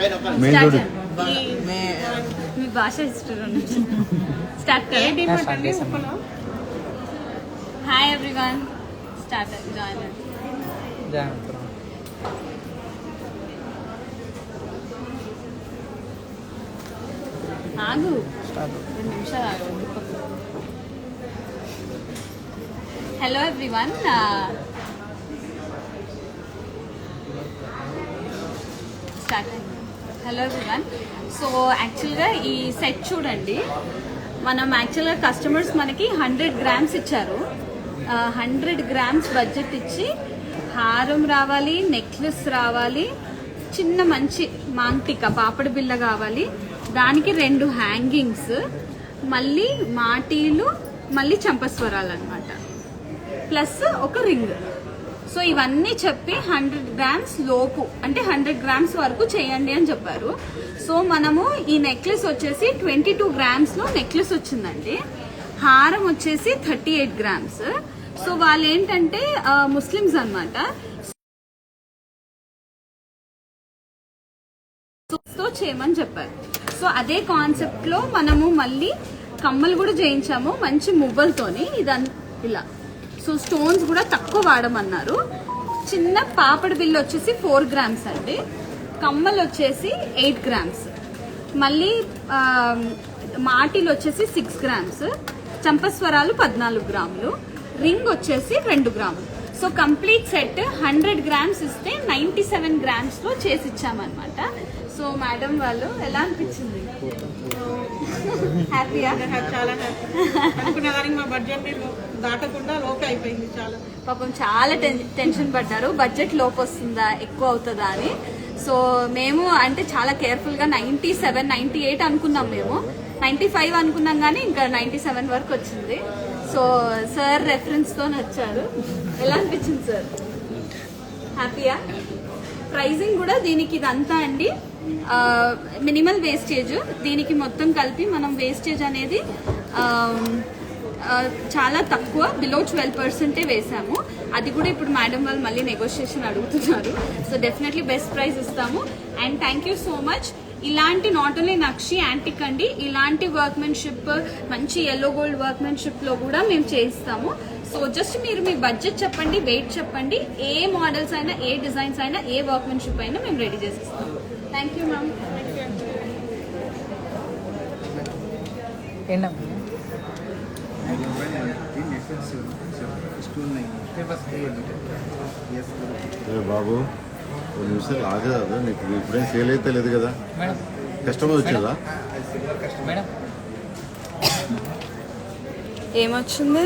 Main road మీ భాష start hi everyone start join ఆగు 2 నిమిషాలు ఆగు. Hello everyone, start. Hello everyone, so యాక్చువల్గా ఈ సెట్ చూడండి. మనం యాక్చువల్గా కస్టమర్స్ మనకి 100 grams ఇచ్చారు. 100 grams బడ్జెట్ ఇచ్చి హారం రావాలి, నెక్లెస్ రావాలి, చిన్న మంచి మాంటిక పాపడి బిల్ల కావాలి, దానికి 2 హ్యాంగింగ్స్, మళ్ళీ మాటీలు, మళ్ళీ చంపస్వరాలు అనమాట, ప్లస్ ఒక రింగ్. సో ఇవన్నీ చెప్పి 100 grams లోపు అంటే 100 grams వరకు చేయండి అని చెప్పారు. సో మనము ఈ నెక్లెస్ వచ్చేసి 22 grams లో నెక్లెస్ వచ్చిందండి. హారం వచ్చేసి 38 grams. సో వాళ్ళు ఏంటంటే ముస్లిమ్స్ అనమాట. సో చేయమని చెప్పారు. సో అదే కాన్సెప్ట్ లో మనము మళ్ళీ కమ్మలు కూడా చేయించాము మంచి మువ్వలతోని, ఇదంతా ఇలా. సో స్టోన్స్ కూడా తక్కువ వాడమన్నారు. చిన్న పాపడి బిల్లు వచ్చేసి 4 grams అండి, కమ్మలు వచ్చేసి 8 grams, మళ్ళీ మాటిలు వచ్చేసి 6 grams, చంపస్వరాలు 14 grams, రింగ్ వచ్చేసి 2 grams. So complete set 100 grams ఇస్తే 97 grams లో చేసి ఇచ్చామన్నమాట. సో మేడం వాళ్ళు ఎలా అనిపించింది? హ్యాపీయా? చాలా హ్యాపీ. అనుకునే దానికి మా బడ్జెట్ దాటకుండా లోపే అయిపోయింది. చాలా పాపం చాలా టెన్షన్ పడ్డారు, బడ్జెట్ లోపు వస్తుందా ఎక్కువ అవుతుందా అని. సో మేము అంటే చాలా కేర్ఫుల్ గా 97, 98 అనుకున్నాం, మేము 95 అనుకున్నాం, కానీ ఇంకా 97 వరకు వచ్చింది. సో సార్ రెఫరెన్స్ తో నచ్చారు. ఎలా అనిపించింది సార్? హ్యాపీయా? ప్రైజింగ్ కూడా దీనికి ఇదంతా అండి మినిమల్ వేస్టేజ్. దీనికి మొత్తం కలిపి మనం వేస్టేజ్ అనేది చాలా తక్కువ, బిలో 12% వేసాము. అది కూడా ఇప్పుడు మేడం వాళ్ళు మళ్ళీ నెగోషియేషన్ అడుగుతున్నారు. సో డెఫినెట్లీ బెస్ట్ ప్రైస్ ఇస్తాము. And thank you so much. ఇలాంటి నాట్ ఓన్లీ నక్షి యాంటిక్ అండి, ఇలాంటి వర్క్మెన్షిప్, మంచి ఎల్లో గోల్డ్ వర్క్మెన్షిప్ లో కూడా మేము చేయిస్తాము. సో జస్ట్ మీరు మీ బడ్జెట్ చెప్పండి, వెయిట్ చెప్పండి, ఏ మోడల్స్ అయినా, ఏ డిజైన్స్ అయినా, ఏ వర్క్మెన్షిప్ అయినా మేము రెడీ చేసిస్తాము. Thank you ma'am. బాబు 2 నిమిషాలు ఆగదా? నీకు ఇప్పుడేం సేల్ అయితే లేదు కదా, కస్టమర్ వచ్చేదా? ఏమొచ్చింది?